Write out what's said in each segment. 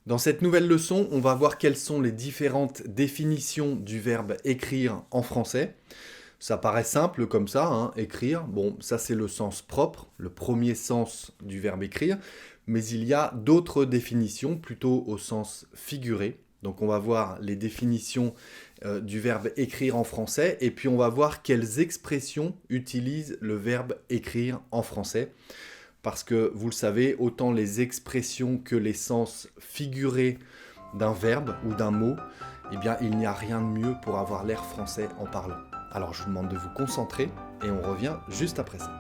Dans cette nouvelle leçon, on va voir quelles sont les différentes définitions du verbe écrire en français. Ça paraît simple comme ça, hein, écrire. Bon, ça c'est le sens propre, le premier sens du verbe écrire. Mais il y a d'autres définitions, plutôt au sens figuré. Donc on va voir les définitions du verbe écrire en français, et puis on va voir quelles expressions utilisent le verbe écrire en français. Parce que, vous le savez, autant les expressions que les sens figurés d'un verbe ou d'un mot, eh bien, il n'y a rien de mieux pour avoir l'air français en parlant. Alors, je vous demande de vous concentrer et on revient juste après ça.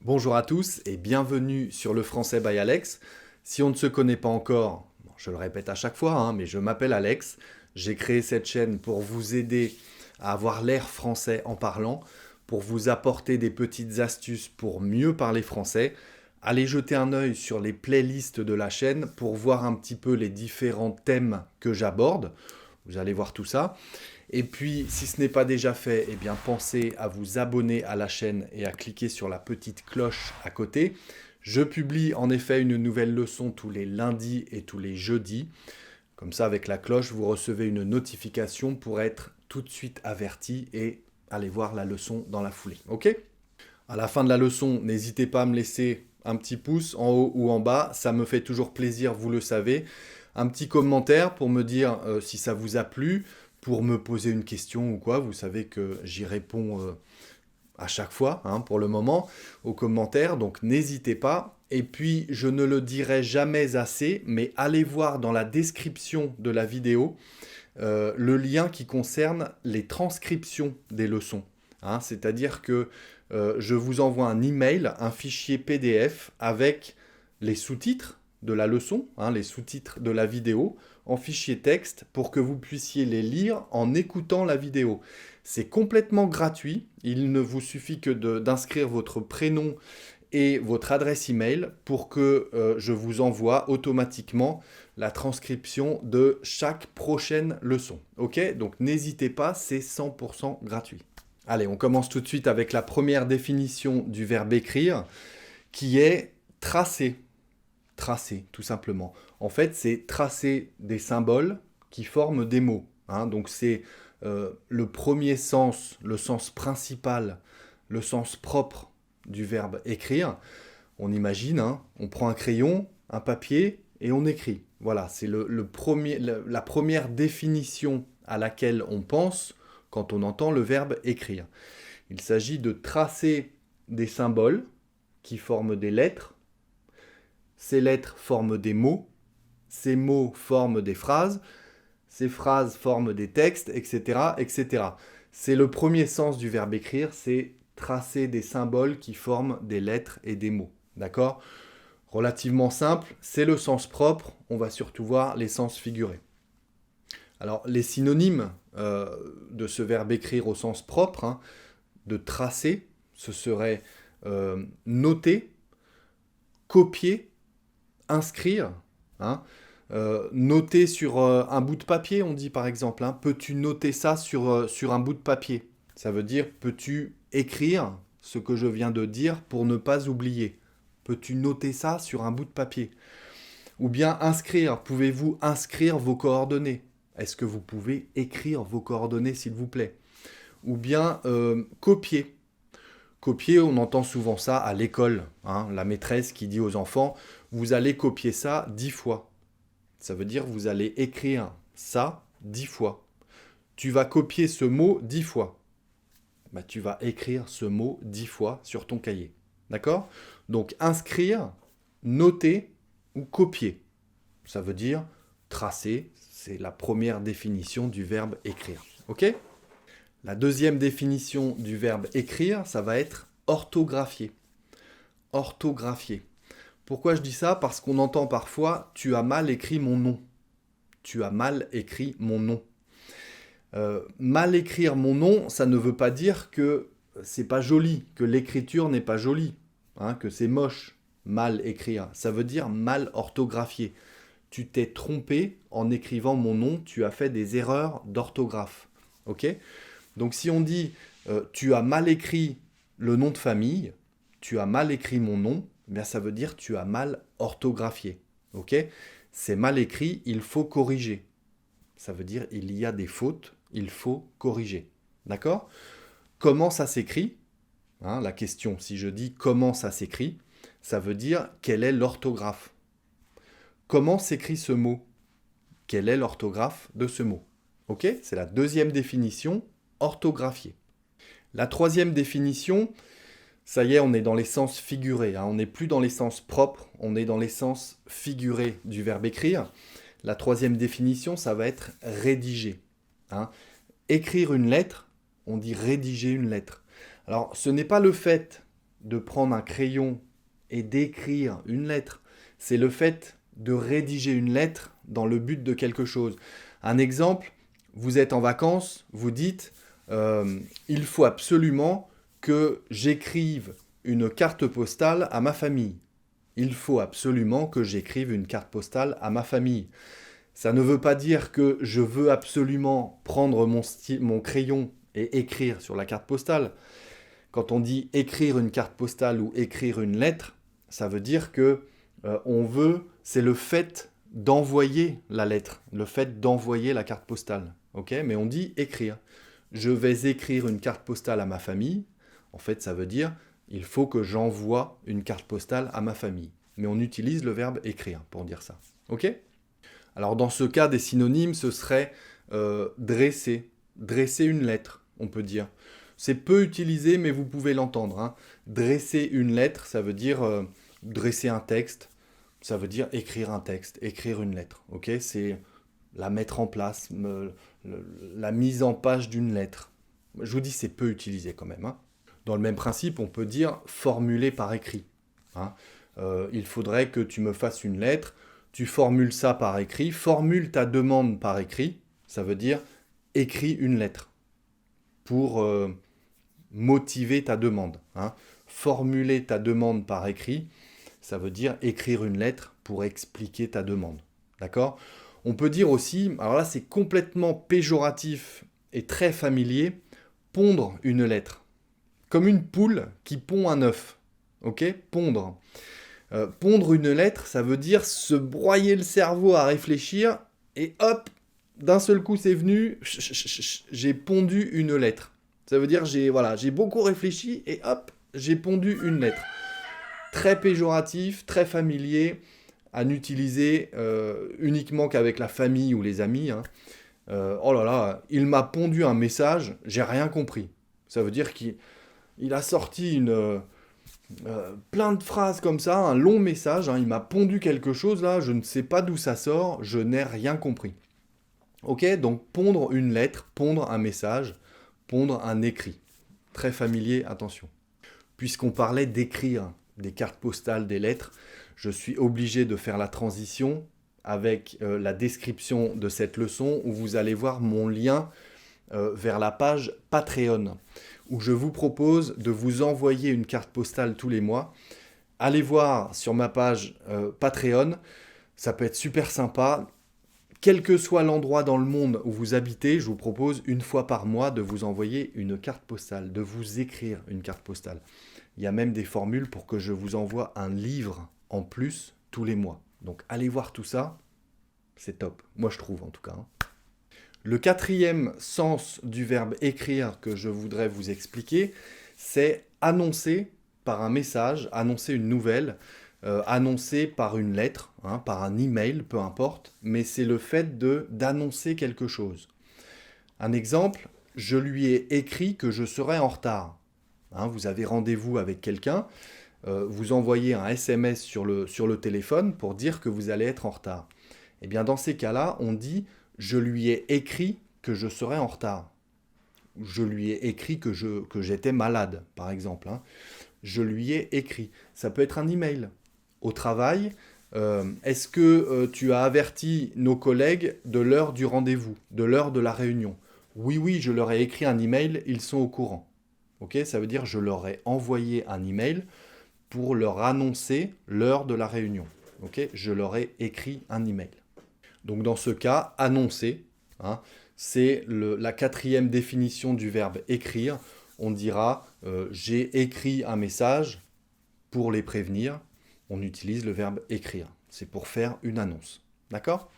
Bonjour à tous et bienvenue sur le français by Alex. Si on ne se connaît pas encore, bon, je le répète à chaque fois, hein, mais je m'appelle Alex. J'ai créé cette chaîne pour vous aider à avoir l'air français en parlant, pour vous apporter des petites astuces pour mieux parler français. Allez jeter un œil sur les playlists de la chaîne pour voir un petit peu les différents thèmes que j'aborde. Vous allez voir tout ça. Et puis, si ce n'est pas déjà fait, eh bien, pensez à vous abonner à la chaîne et à cliquer sur la petite cloche à côté. Je publie en effet une nouvelle leçon tous les lundis et tous les jeudis. Comme ça, avec la cloche, vous recevez une notification pour être tout de suite averti et aller voir la leçon dans la foulée. Ok ? À la fin de la leçon, n'hésitez pas à me laisser un petit pouce en haut ou en bas. Ça me fait toujours plaisir, vous le savez. Un petit commentaire pour me dire si ça vous a plu, pour me poser une question ou quoi. Vous savez que j'y réponds à chaque fois, hein, pour le moment, aux commentaires. Donc n'hésitez pas. Et puis, je ne le dirai jamais assez, mais allez voir dans la description de la vidéo le lien qui concerne les transcriptions des leçons. Hein, c'est-à-dire que je vous envoie un email, un fichier PDF avec les sous-titres de la leçon, hein, les sous-titres de la vidéo, en fichier texte pour que vous puissiez les lire en écoutant la vidéo. C'est complètement gratuit, il ne vous suffit que d'inscrire votre prénom et votre adresse email pour que je vous envoie automatiquement la transcription de chaque prochaine leçon. Ok ? Donc n'hésitez pas, c'est 100% gratuit. Allez, on commence tout de suite avec la première définition du verbe écrire, qui est tracer. Tracer, tout simplement. En fait, c'est tracer des symboles qui forment des mots. Hein. Donc c'est le premier sens, le sens principal, le sens propre du verbe écrire. On imagine, hein, on prend un crayon, un papier et on écrit. Voilà, c'est la première définition à laquelle on pense quand on entend le verbe écrire. Il s'agit de tracer des symboles qui forment des lettres. Ces lettres forment des mots. Ces mots forment des phrases. Ces phrases forment des textes, etc., etc. C'est le premier sens du verbe écrire, c'est tracer des symboles qui forment des lettres et des mots. D'accord ? Relativement simple, c'est le sens propre, on va surtout voir les sens figurés. Alors, les synonymes de ce verbe écrire au sens propre, hein, de tracer, ce serait noter, copier, inscrire. Hein, noter sur un bout de papier, on dit par exemple. Hein, peux-tu noter ça sur un bout de papier ? Ça veut dire, peux-tu écrire ce que je viens de dire pour ne pas oublier ? Peux-tu noter ça sur un bout de papier ? Ou bien inscrire, pouvez-vous inscrire vos coordonnées ? Est-ce que vous pouvez écrire vos coordonnées, s'il vous plaît ? Ou bien copier. Copier, on entend souvent ça à l'école. Hein, la maîtresse qui dit aux enfants, vous allez copier ça 10 fois. Ça veut dire vous allez écrire ça 10 fois. Tu vas copier ce mot 10 fois. Bah, tu vas écrire ce mot 10 fois sur ton cahier. D'accord ? Donc inscrire, noter ou copier. Ça veut dire tracer. C'est la première définition du verbe écrire. Ok ? La deuxième définition du verbe écrire, ça va être orthographier. Orthographier. Pourquoi je dis ça ? Parce qu'on entend parfois « tu as mal écrit mon nom ». Tu as mal écrit mon nom. Mal écrire mon nom, ça ne veut pas dire que c'est pas joli, que l'écriture n'est pas jolie, hein, que c'est moche, mal écrire. Ça veut dire mal orthographier. Tu t'es trompé en écrivant mon nom, tu as fait des erreurs d'orthographe. Ok ? Donc si on dit tu as mal écrit le nom de famille, tu as mal écrit mon nom, eh bien ça veut dire tu as mal orthographié. Ok? C'est mal écrit, il faut corriger. Ça veut dire il y a des fautes, il faut corriger. D'accord? Comment ça s'écrit? Hein, la question, si je dis comment ça s'écrit, ça veut dire quelle est l'orthographe. Comment s'écrit ce mot? Quelle est l'orthographe de ce mot? Ok? C'est la deuxième définition, orthographier. La troisième définition, ça y est, on est dans les sens figurés. Hein. On n'est plus dans les sens propres, on est dans les sens figurés du verbe écrire. La troisième définition, ça va être rédiger. Hein. Écrire une lettre, on dit rédiger une lettre. Alors, ce n'est pas le fait de prendre un crayon et d'écrire une lettre, c'est le fait de rédiger une lettre dans le but de quelque chose. Un exemple, vous êtes en vacances, vous dites il faut absolument que j'écrive une carte postale à ma famille. Il faut absolument que j'écrive une carte postale à ma famille. Ça ne veut pas dire que je veux absolument prendre mon crayon et écrire sur la carte postale. Quand on dit écrire une carte postale ou écrire une lettre, ça veut dire que c'est le fait d'envoyer la lettre, le fait d'envoyer la carte postale. Okay? Mais on dit écrire. Je vais écrire une carte postale à ma famille. En fait, ça veut dire il faut que j'envoie une carte postale à ma famille. Mais on utilise le verbe écrire pour dire ça. Ok? Alors dans ce cas, des synonymes, ce serait dresser. Dresser une lettre, on peut dire. C'est peu utilisé, mais vous pouvez l'entendre. Hein. Dresser une lettre, ça veut dire dresser un texte. Ça veut dire écrire un texte, écrire une lettre. Ok? C'est la mettre en place, la mise en page d'une lettre. Je vous dis, c'est peu utilisé quand même. Hein. Dans le même principe, on peut dire formuler par écrit. Hein. Il faudrait que tu me fasses une lettre, tu formules ça par écrit, formule ta demande par écrit, ça veut dire écris une lettre pour motiver ta demande. Hein. Formuler ta demande par écrit, ça veut dire écrire une lettre pour expliquer ta demande. D'accord ? On peut dire aussi, alors là c'est complètement péjoratif et très familier, pondre une lettre. Comme une poule qui pond un œuf. Ok ? Pondre. Pondre une lettre, ça veut dire se broyer le cerveau à réfléchir et hop, d'un seul coup c'est venu, j'ai pondu une lettre. Ça veut dire j'ai beaucoup réfléchi et hop, j'ai pondu une lettre. Très péjoratif, très familier, à n'utiliser uniquement qu'avec la famille ou les amis. Hein. Oh là là, il m'a pondu un message, j'ai rien compris. Ça veut dire qu'il a sorti plein de phrases comme ça, un long message, hein, il m'a pondu quelque chose là, je ne sais pas d'où ça sort, je n'ai rien compris. Ok, donc pondre une lettre, pondre un message, pondre un écrit. Très familier, attention. Puisqu'on parlait d'écrire des cartes postales, des lettres, je suis obligé de faire la transition avec la description de cette leçon où vous allez voir mon lien vers la page Patreon, où je vous propose de vous envoyer une carte postale tous les mois. Allez voir sur ma page Patreon, ça peut être super sympa. Quel que soit l'endroit dans le monde où vous habitez, je vous propose une fois par mois de vous envoyer une carte postale, de vous écrire une carte postale. Il y a même des formules pour que je vous envoie un livre en plus tous les mois. Donc allez voir tout ça, c'est top. Moi je trouve en tout cas. Hein. Le quatrième sens du verbe écrire que je voudrais vous expliquer, c'est annoncer par un message, annoncer une nouvelle, annoncer par une lettre, hein, par un email, peu importe, mais c'est le fait d'annoncer quelque chose. Un exemple, je lui ai écrit que je serai en retard. Hein, vous avez rendez-vous avec quelqu'un, vous envoyez un SMS sur le téléphone pour dire que vous allez être en retard. Eh bien dans ces cas-là, on dit « je lui ai écrit que je serai en retard ». Je lui ai écrit que j'étais malade, par exemple. Hein. Je lui ai écrit. Ça peut être un email. Au travail, est-ce que tu as averti nos collègues de l'heure du rendez-vous, de l'heure de la réunion? Oui, je leur ai écrit un email, ils sont au courant. Ok, ça veut dire je leur ai envoyé un email pour leur annoncer l'heure de la réunion. Ok, je leur ai écrit un email. Donc dans ce cas, annoncer, hein, c'est la quatrième définition du verbe écrire. on dira j'ai écrit un message pour les prévenir. On utilise le verbe écrire. C'est pour faire une annonce. D'accord ?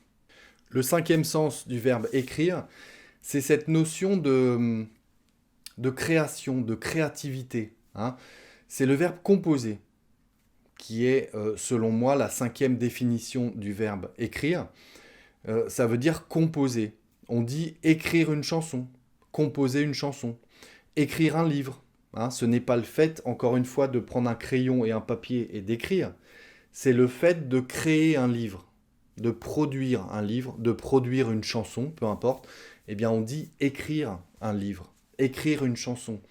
Le cinquième sens du verbe écrire, c'est cette notion de création, de créativité. Hein. C'est le verbe composer, qui est, selon moi, la cinquième définition du verbe écrire. Ça veut dire composer. On dit écrire une chanson, composer une chanson, écrire un livre. Hein. Ce n'est pas le fait, encore une fois, de prendre un crayon et un papier et d'écrire. C'est le fait de créer un livre, de produire un livre, de produire une chanson, peu importe. Eh bien, on dit écrire un livre, écrire une chanson,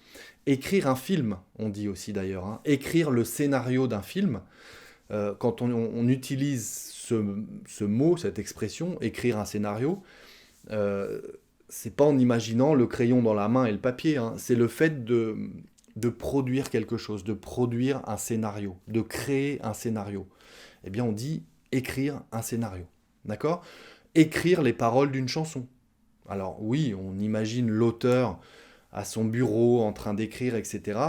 écrire un film, on dit aussi d'ailleurs. Hein. Écrire le scénario d'un film. Quand on utilise ce mot, cette expression, écrire un scénario, c'est pas en imaginant le crayon dans la main et le papier, hein. C'est le fait de produire quelque chose, de produire un scénario, de créer un scénario. Eh bien, on dit écrire un scénario, d'accord ? Écrire les paroles d'une chanson. Alors oui, on imagine l'auteur à son bureau en train d'écrire, etc.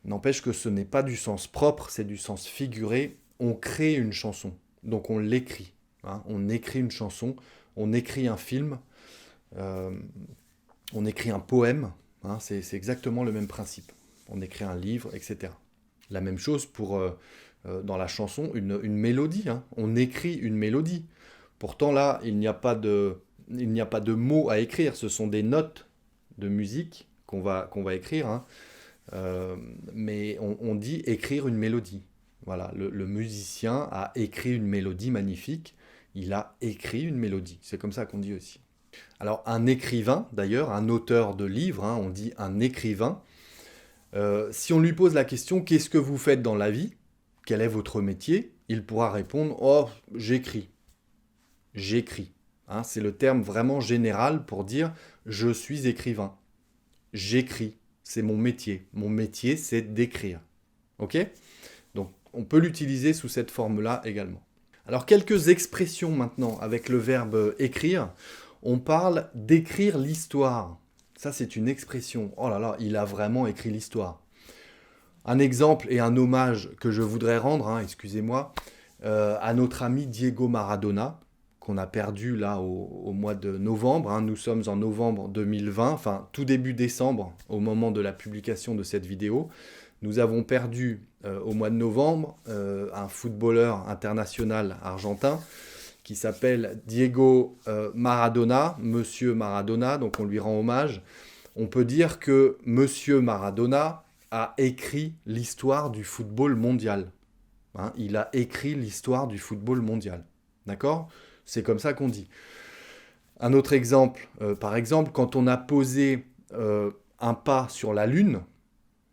N'empêche que ce n'est pas du sens propre, c'est du sens figuré. On crée une chanson, donc on l'écrit. Hein. On écrit une chanson, on écrit un film, on écrit un poème. Hein. C'est exactement le même principe. On écrit un livre, etc. La même chose pour, dans la chanson, une mélodie. Hein. On écrit une mélodie. Pourtant là, il n'y a pas de mots à écrire. Ce sont des notes de musique qu'on va écrire. Hein. Mais on dit écrire une mélodie. Voilà, le musicien a écrit une mélodie magnifique. Il a écrit une mélodie. C'est comme ça qu'on dit aussi. Alors un écrivain, d'ailleurs, un auteur de livre, hein, on dit un écrivain. Si on lui pose la question « Qu'est-ce que vous faites dans la vie ? Quel est votre métier ?» Il pourra répondre « Oh, j'écris. J'écris. Hein, » c'est le terme vraiment général pour dire « Je suis écrivain. J'écris. C'est mon métier. Mon métier, c'est d'écrire. » Ok ? Donc, on peut l'utiliser sous cette forme-là également. Alors, quelques expressions maintenant avec le verbe « écrire ». On parle d'écrire l'histoire. Ça, c'est une expression. Oh là là, il a vraiment écrit l'histoire. Un exemple et un hommage que je voudrais rendre, hein, excusez-moi, à notre ami Diego Maradona, qu'on a perdu là au mois de novembre. Hein. Nous sommes en novembre 2020, enfin tout début décembre, au moment de la publication de cette vidéo. Nous avons perdu au mois de novembre un footballeur international argentin qui s'appelle Diego Maradona, Monsieur Maradona, donc on lui rend hommage. On peut dire que Monsieur Maradona a écrit l'histoire du football mondial. Hein, il a écrit l'histoire du football mondial. D'accord ? C'est comme ça qu'on dit. Un autre exemple, par exemple, quand on a posé un pas sur la Lune,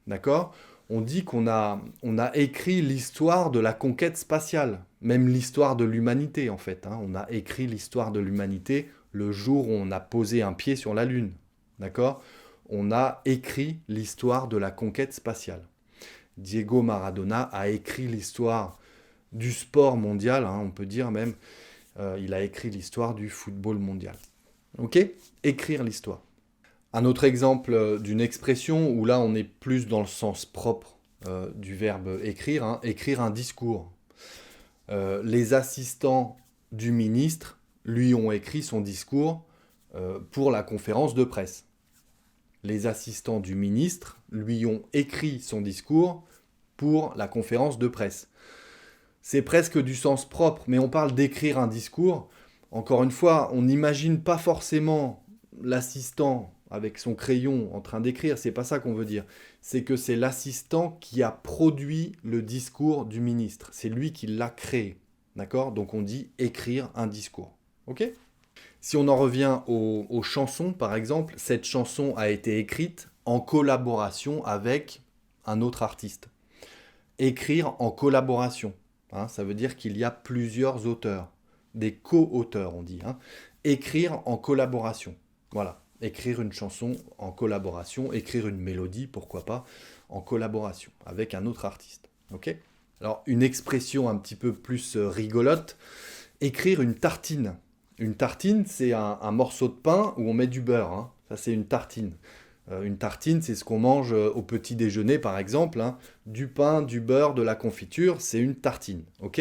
d'accord ? On dit qu'on a écrit l'histoire de la conquête spatiale, même l'histoire de l'humanité en fait. Hein. On a écrit l'histoire de l'humanité le jour où on a posé un pied sur la Lune. D'accord ? On a écrit l'histoire de la conquête spatiale. Diego Maradona a écrit l'histoire du sport mondial, hein, on peut dire même. Il a écrit l'histoire du football mondial. Ok ? Écrire l'histoire. Un autre exemple d'une expression où là on est plus dans le sens propre du verbe écrire, hein, écrire un discours. Les assistants du ministre lui ont écrit son discours pour la conférence de presse. Les assistants du ministre lui ont écrit son discours pour la conférence de presse. C'est presque du sens propre, mais on parle d'écrire un discours. Encore une fois, on n'imagine pas forcément l'assistant avec son crayon en train d'écrire, c'est pas ça qu'on veut dire. C'est que c'est l'assistant qui a produit le discours du ministre. C'est lui qui l'a créé. D'accord ? Donc on dit écrire un discours. Ok ? Si on en revient aux chansons, par exemple, cette chanson a été écrite en collaboration avec un autre artiste. Écrire en collaboration. Hein, ça veut dire qu'il y a plusieurs auteurs. Des co-auteurs, on dit. Hein. Écrire en collaboration. Voilà. Écrire une chanson en collaboration, écrire une mélodie, pourquoi pas, en collaboration avec un autre artiste. Ok ? Alors, une expression un petit peu plus rigolote, écrire une tartine. Une tartine, c'est un morceau de pain où on met du beurre. Hein. Ça, c'est une tartine. Une tartine, c'est ce qu'on mange au petit déjeuner, par exemple, hein. Du pain, du beurre, de la confiture, c'est une tartine, ok?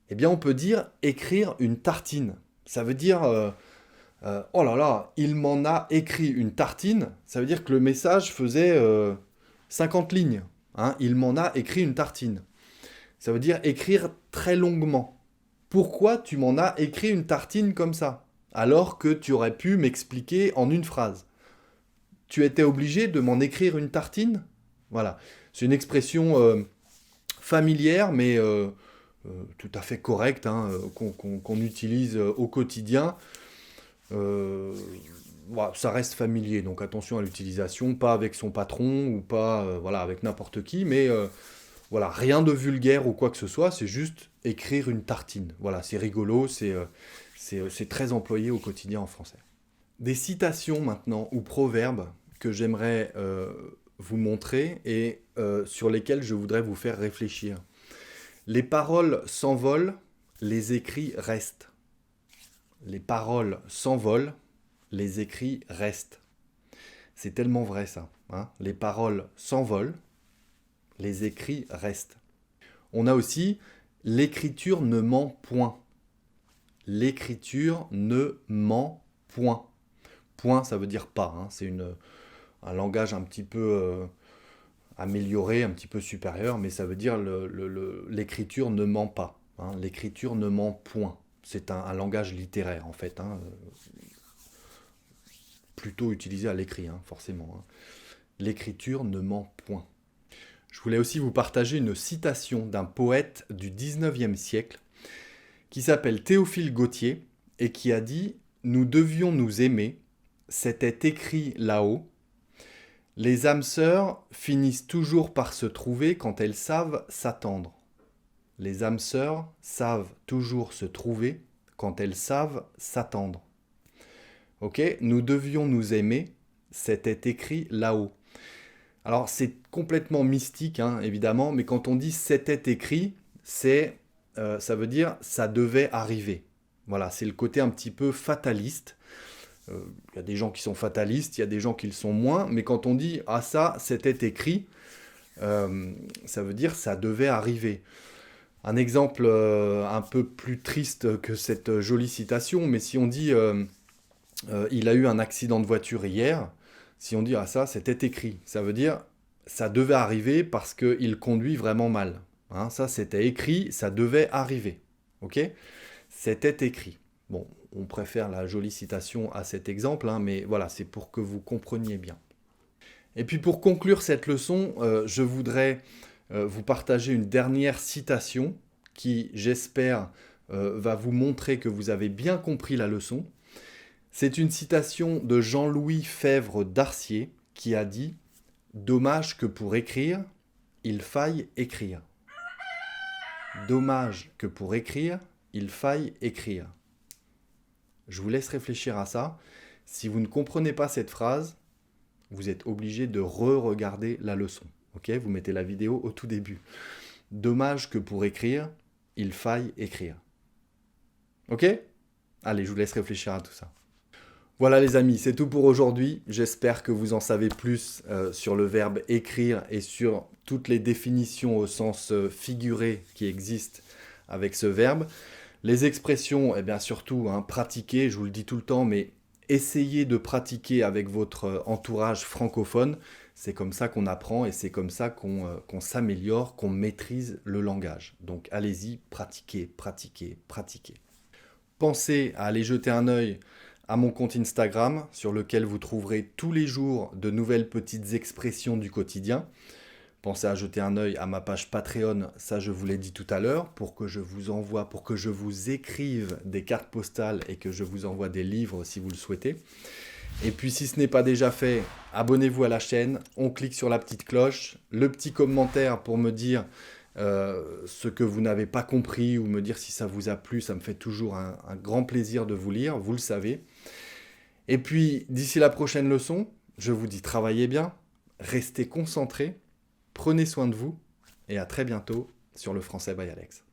Eh bien, on peut dire écrire une tartine. Ça veut dire, oh là là, il m'en a écrit une tartine. Ça veut dire que le message faisait 50 lignes, hein. Il m'en a écrit une tartine. Ça veut dire écrire très longuement. Pourquoi tu m'en as écrit une tartine comme ça, alors que tu aurais pu m'expliquer en une phrase? Tu étais obligé de m'en écrire une tartine? Voilà. C'est une expression familière, mais tout à fait correcte, hein, qu'on utilise au quotidien. Voilà, ça reste familier, donc attention à l'utilisation, pas avec son patron ou pas voilà, avec n'importe qui, mais voilà, rien de vulgaire ou quoi que ce soit, c'est juste écrire une tartine. Voilà, c'est rigolo, c'est très employé au quotidien en français. Des citations maintenant, ou proverbes, que j'aimerais vous montrer et sur lesquels je voudrais vous faire réfléchir. Les paroles s'envolent, les écrits restent. Les paroles s'envolent, les écrits restent. C'est tellement vrai ça, hein. Les paroles s'envolent, les écrits restent. On a aussi l'écriture ne ment point. L'écriture ne ment point. Point, ça veut dire pas, hein. C'est un langage un petit peu amélioré, un petit peu supérieur, mais ça veut dire l'écriture ne ment pas, hein. L'écriture ne ment point. C'est un langage littéraire en fait, hein, plutôt utilisé à l'écrit, hein, forcément, hein. L'écriture ne ment point. Je voulais aussi vous partager une citation d'un poète du 19e siècle qui s'appelle Théophile Gautier et qui a dit « Nous devions nous aimer, c'était écrit là-haut. Les âmes sœurs finissent toujours par se trouver quand elles savent s'attendre. Les âmes sœurs savent toujours se trouver quand elles savent s'attendre. » Ok, nous devions nous aimer, c'était écrit là-haut. Alors c'est complètement mystique, hein, évidemment, mais quand on dit c'était écrit, ça veut dire ça devait arriver. Voilà, c'est le côté un petit peu fataliste. Il y a des gens qui sont fatalistes, il y a des gens qui le sont moins, mais quand on dit ah ça c'était écrit, ça veut dire ça devait arriver. Un exemple un peu plus triste que cette jolie citation, mais si on dit il a eu un accident de voiture hier, si on dit ah ça c'était écrit, ça veut dire ça devait arriver parce qu'il conduit vraiment mal. Hein, ça c'était écrit, ça devait arriver. Ok? C'était écrit. Bon, on préfère la jolie citation à cet exemple, hein, mais voilà, c'est pour que vous compreniez bien. Et puis pour conclure cette leçon, je voudrais vous partager une dernière citation qui, j'espère, va vous montrer que vous avez bien compris la leçon. C'est une citation de Jean-Louis Fèvre d'Arcier qui a dit « Dommage que pour écrire, il faille écrire. Dommage que pour écrire, il faille écrire. » Je vous laisse réfléchir à ça. Si vous ne comprenez pas cette phrase, vous êtes obligé de re-regarder la leçon. Ok, vous mettez la vidéo au tout début. Dommage que pour écrire, il faille écrire. Ok? Allez, je vous laisse réfléchir à tout ça. Voilà les amis, c'est tout pour aujourd'hui. J'espère que vous en savez plus sur le verbe écrire et sur toutes les définitions au sens figuré qui existent avec ce verbe. Les expressions, eh bien surtout, hein, pratiquer, je vous le dis tout le temps, mais essayez de pratiquer avec votre entourage francophone. C'est comme ça qu'on apprend et c'est comme ça qu'on s'améliore, qu'on maîtrise le langage. Donc allez-y, pratiquez, pratiquez, pratiquez. Pensez à aller jeter un œil à mon compte Instagram, sur lequel vous trouverez tous les jours de nouvelles petites expressions du quotidien. Pensez à jeter un œil à ma page Patreon, ça je vous l'ai dit tout à l'heure, pour que je vous envoie, pour que je vous écrive des cartes postales et que je vous envoie des livres si vous le souhaitez. Et puis si ce n'est pas déjà fait, abonnez-vous à la chaîne, on clique sur la petite cloche, le petit commentaire pour me dire ce que vous n'avez pas compris ou me dire si ça vous a plu, ça me fait toujours un grand plaisir de vous lire, vous le savez. Et puis d'ici la prochaine leçon, je vous dis travaillez bien, restez concentrés, prenez soin de vous et à très bientôt sur le Français by Alex.